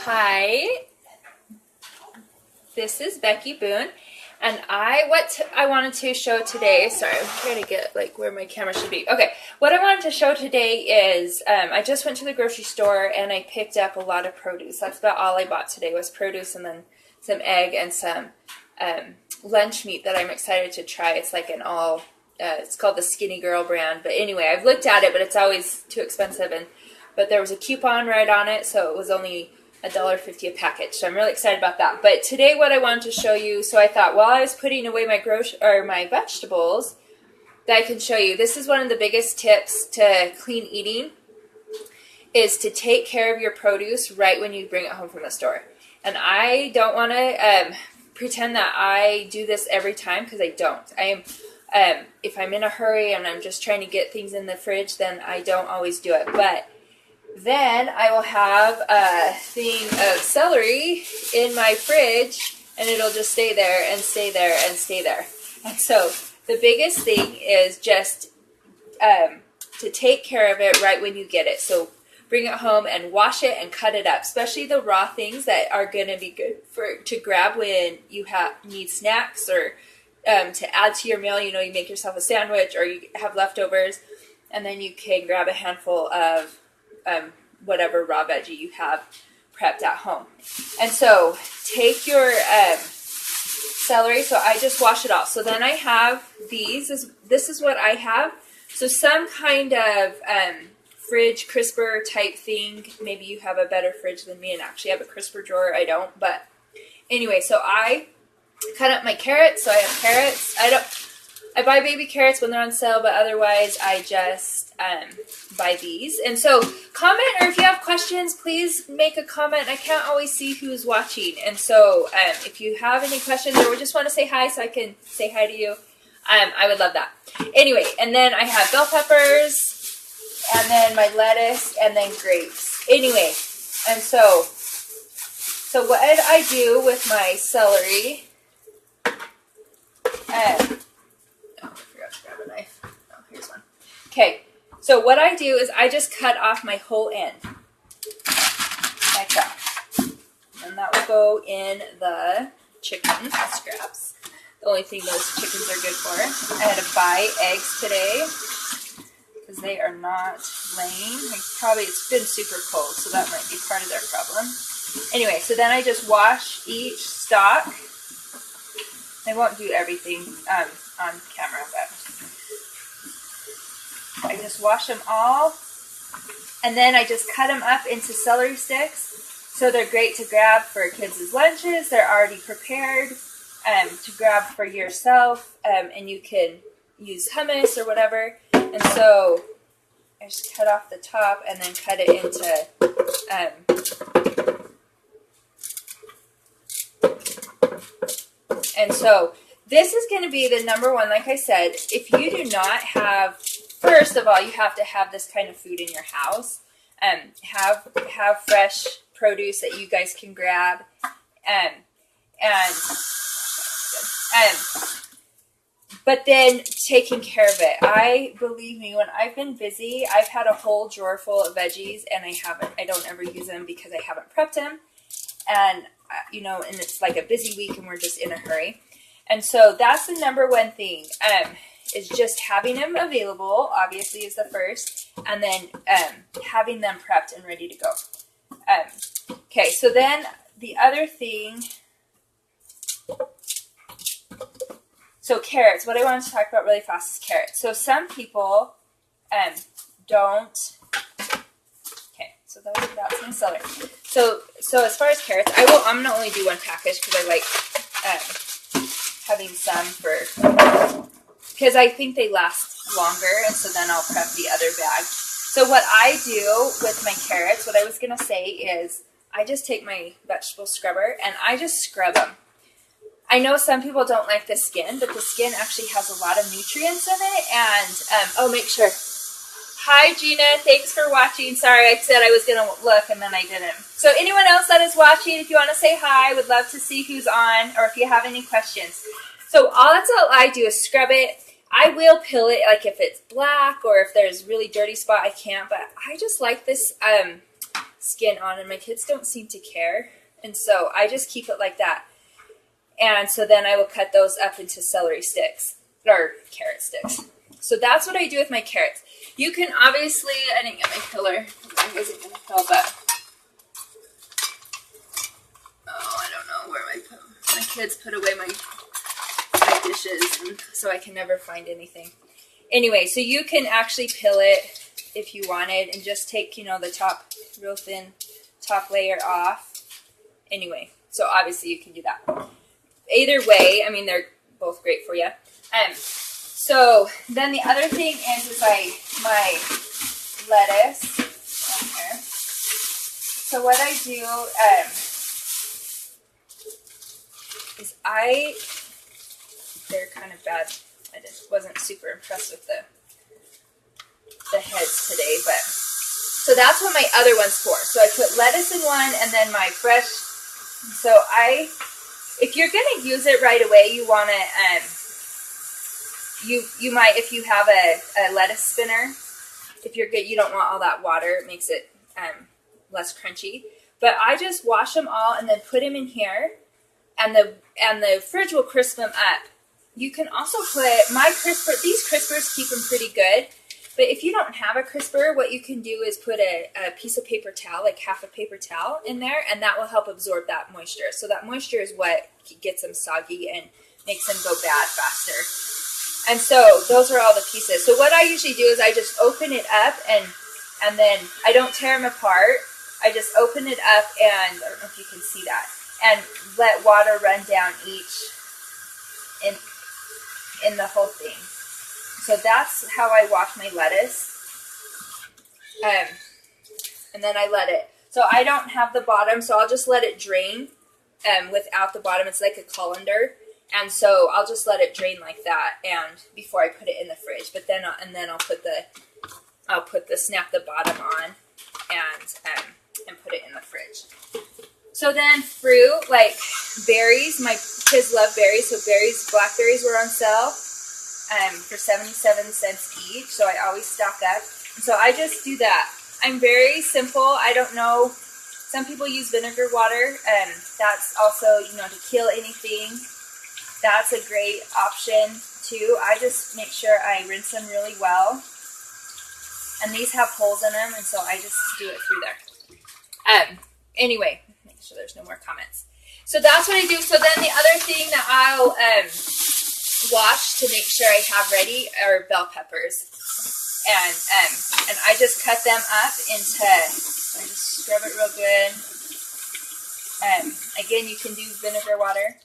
Hi, this is Becky Boone, and what I wanted to show today. Sorry, I'm trying to get like where my camera should be. Okay, what I wanted to show today is I just went to the grocery store and I picked up a lot of produce. That's about all I bought today was produce and then some egg and some lunch meat that I'm excited to try. It's like an all. It's called the Skinny Girl brand, but anyway, I've looked at it, but it's always too expensive. But there was a coupon right on it, so it was only $1.50 a package. So I'm really excited about that. But today, what I wanted to show you, so I thought while I was putting away my vegetables, that I can show you. This is one of the biggest tips to clean eating, is to take care of your produce right when you bring it home from the store. And I don't want to pretend that I do this every time, because I don't. If I'm in a hurry and I'm just trying to get things in the fridge, then I don't always do it. But then I will have a thing of celery in my fridge, and it'll just stay there and stay there and stay there. And so the biggest thing is just to take care of it right when you get it. So bring it home and wash it and cut it up, especially the raw things that are going to be good to grab when you need snacks or to add to your meal. You know, you make yourself a sandwich or you have leftovers, and then you can grab a handful of whatever raw veggie you have prepped at home. And so take your celery. So I just wash it off. So then I have these. This is what I have. So some kind of fridge crisper type thing. Maybe you have a better fridge than me and actually have a crisper drawer. I don't. But anyway, so I cut up my carrots. So I have carrots. I buy baby carrots when they're on sale, but otherwise I just buy these. And so comment, or if you have questions, please make a comment. I can't always see who's watching. And so if you have any questions or just want to say hi so I can say hi to you, I would love that. Anyway, and then I have bell peppers, and then my lettuce, and then grapes. Anyway, and so what I do with my celery, I forgot to grab a knife. Oh, here's one. Okay, so what I do is I just cut off my whole end, like that. And that will go in the chicken scraps. The only thing those chickens are good for. I had to buy eggs today because they are not laying. It's been super cold, so that might be part of their problem. Anyway, so then I just wash each stalk. I won't do everything on camera, but I just wash them all, and then I just cut them up into celery sticks. So they're great to grab for kids' lunches. They're already prepared to grab for yourself, and you can use hummus or whatever. And so I just cut off the top and then cut it into and so this is going to be the number one. Like I said, if you do not have, first of all, you have to have this kind of food in your house. Have fresh produce that you guys can grab, but then taking care of it. Believe me, when I've been busy, I've had a whole drawer full of veggies, and I don't ever use them because I haven't prepped them, and it's like a busy week and we're just in a hurry. And so that's the number one thing, is just having them available, obviously, is the first, and then having them prepped and ready to go. Okay, so then the other thing, so carrots. What I want to talk about really fast is carrots. So some people don't. Okay, so that's my celery. So as far as carrots, I'm gonna only do one package because I like having some because I think they last longer, and so then I'll prep the other bag. So what I do with my carrots, what I was gonna say is I just take my vegetable scrubber and I just scrub them. I know some people don't like the skin, but the skin actually has a lot of nutrients in it. And make sure. Hi, Gina. Thanks for watching. Sorry, I said I was going to look and then I didn't. So anyone else that is watching, if you want to say hi, I would love to see who's on, or if you have any questions. So that's all I do is scrub it. I will peel it, like if it's black or if there's really dirty spot, I can't. But I just like this skin on, and my kids don't seem to care. And so I just keep it like that. And so then I will cut those up into celery sticks or carrot sticks. So that's what I do with my carrots. You can obviously, I didn't get my pillar. I wasn't going to fill, but I don't know where my kids put away my dishes, and so I can never find anything. Anyway, so you can actually peel it if you wanted and just take, you know, the top, real thin top layer off. Anyway, so obviously you can do that. Either way, I mean, they're both great for you. So then the other thing is my lettuce on here. So what I do is they're kind of bad. I just wasn't super impressed with the heads today, but so that's what my other one's for. So I put lettuce in one, and then my fresh. So if you're gonna use it right away, you want to you might, if you have a lettuce spinner, if you're good, you don't want all that water. It makes it less crunchy. But I just wash them all and then put them in here, and the fridge will crisp them up. You can also put these crispers keep them pretty good. But if you don't have a crisper, what you can do is put a piece of paper towel, like half a paper towel in there, and that will help absorb that moisture. So that moisture is what gets them soggy and makes them go bad faster. And so those are all the pieces. So what I usually do is I just open it up, and then I don't tear them apart. I just open it up, and I don't know if you can see that, and let water run down each in the whole thing. So that's how I wash my lettuce. And then I let it. So I don't have the bottom, so I'll just let it drain without the bottom. It's like a colander. And so I'll just let it drain like that, and before I put it in the fridge. But then I'll snap the bottom on and put it in the fridge. So then fruit, like berries, my kids love berries, so blackberries were on sale for 77 cents each, so I always stock up. So I just do that. I'm very simple. I don't know, some people use vinegar water, and that's also, you know, to kill anything. That's a great option too. I just make sure I rinse them really well. And these have holes in them, and so I just do it through there. Anyway, make sure there's no more comments. So that's what I do. So then the other thing that I'll wash to make sure I have ready are bell peppers. And I just cut them up into, I just scrub it real good. Again, you can do vinegar water.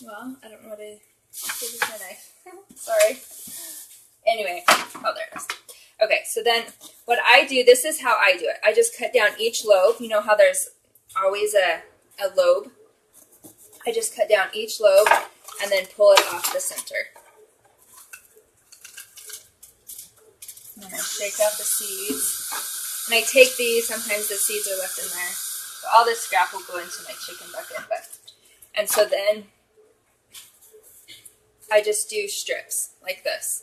Well, I don't know what to do with my knife. Sorry. Anyway, oh, there it is. Okay, so then what I do, this is how I do it. I just cut down each lobe. You know how there's always a lobe? I just cut down each lobe and then pull it off the center. And then I shake out the seeds. And I take these, sometimes the seeds are left in there. So all this scrap will go into my chicken bucket. And so then I just do strips like this.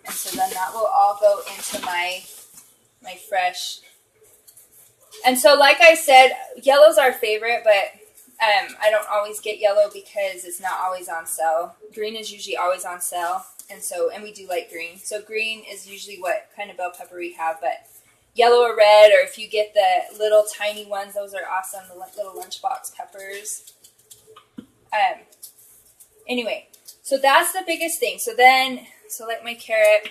And so then that will all go into my fresh. And so like I said, yellow's our favorite, but I don't always get yellow because it's not always on sale. Green is usually always on sale. And we do like green. So green is usually what kind of bell pepper we have, but yellow or red, or if you get the little tiny ones, those are awesome, the little lunchbox peppers. Anyway, so that's the biggest thing. So then, like my carrot,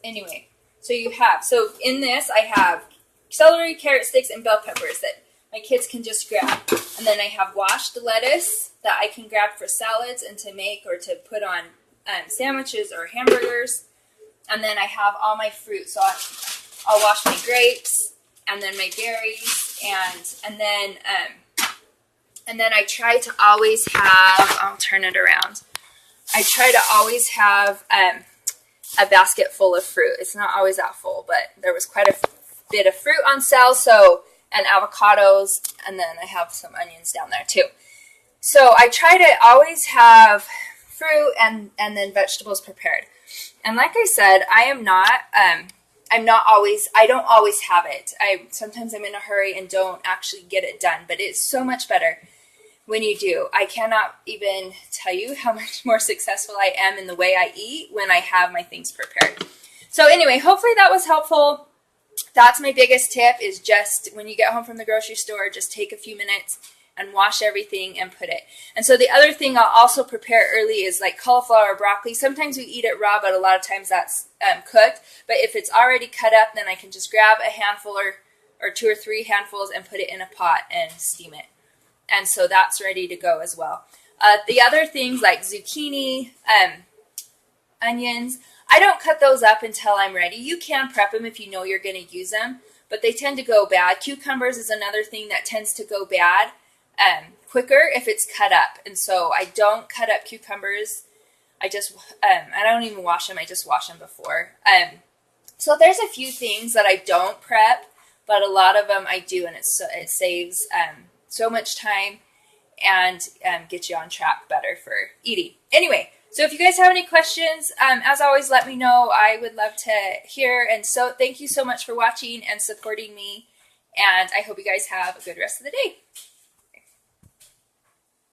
anyway, so in this I have celery, carrot sticks, and bell peppers that my kids can just grab. And then I have washed lettuce that I can grab for salads and to make or to put on sandwiches or hamburgers. And then I have all my fruit. So I'll wash my grapes and then my berries, and then I try to always have, I'll turn it around. I try to always have a basket full of fruit. It's not always that full, but there was quite a bit of fruit on sale, so, and avocados, and then I have some onions down there too. So I try to always have fruit and then vegetables prepared. And like I said, I don't always have it. Sometimes I'm in a hurry and don't actually get it done, but it's so much better when you do. I cannot even tell you how much more successful I am in the way I eat when I have my things prepared. So anyway, hopefully that was helpful. That's my biggest tip, is just when you get home from the grocery store, just take a few minutes and wash everything and put it. And so the other thing I'll also prepare early is like cauliflower or broccoli. Sometimes we eat it raw, but a lot of times that's cooked. But if it's already cut up, then I can just grab a handful or 2 or 3 handfuls and put it in a pot and steam it. And so that's ready to go as well. The other things like zucchini, onions, I don't cut those up until I'm ready. You can prep them if you know you're going to use them, but they tend to go bad. Cucumbers is another thing that tends to go bad quicker if it's cut up. And so I don't cut up cucumbers. I don't even wash them. I just wash them before. So there's a few things that I don't prep, but a lot of them I do, and it saves so much time and gets you on track better for eating. Anyway, so if you guys have any questions, as always, let me know. I would love to hear. And so thank you so much for watching and supporting me. And I hope you guys have a good rest of the day.